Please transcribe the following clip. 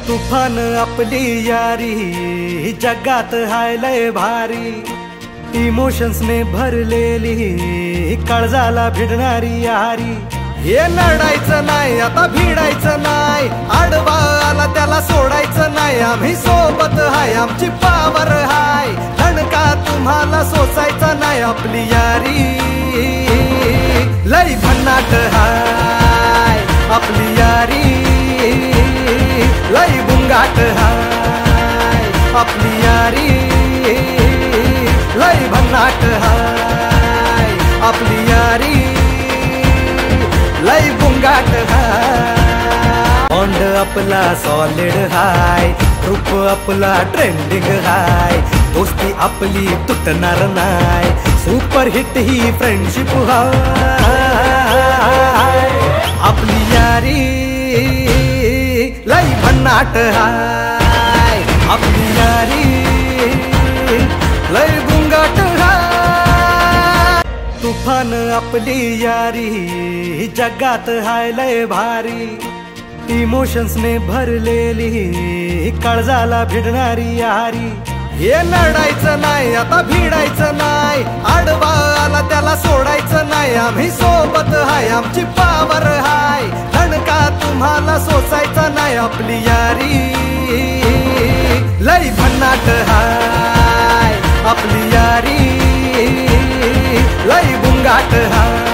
तुफान आपली यारी जगात हाय लय भारी, इमोशन्स ने भरलेली काळजाला भिडणारी यारी। हे लढायचं नाही आता भिडायचं नाही, आडवा आला त्याला सोडायचं नाही। आम्ही सोबत हाय आमची पावर हाय, धणका तुम्हाला सोसायचा नाही। आपली यारी लय भन्नाट हाय, आपली यारी लय बुंगाट हाय, आपली यारी लय भन्नाट हाय, आपली यारी लय बुंगाट हाय। बॉन्ड आपला सॉलिड हाय, ग्रुप आपला ट्रेंडिंग हाय, दोस्ती आपली तुटणार नाय, सुपर हिट ही फ्रेंडशिप हाय। आपली यारी लय भन्नाट हाय, आपली यारी लय बुंगाट हाय। तुफान आपली यारी जगात हाय लय भारी, इमोशन्स ने भरलेली काळजाला भिडणारी यारी। हे लढायचं नाही आता भिडायचं नाही, आडवा आला त्याला सोडायचं नाही। आम्ही सोबत हाय आमची पावर हाय, धणका तुम्हाला सोसायचा नाही। आपली यारी लय भन्नाट हाय, आपली यारी लय बुंगाट हाय।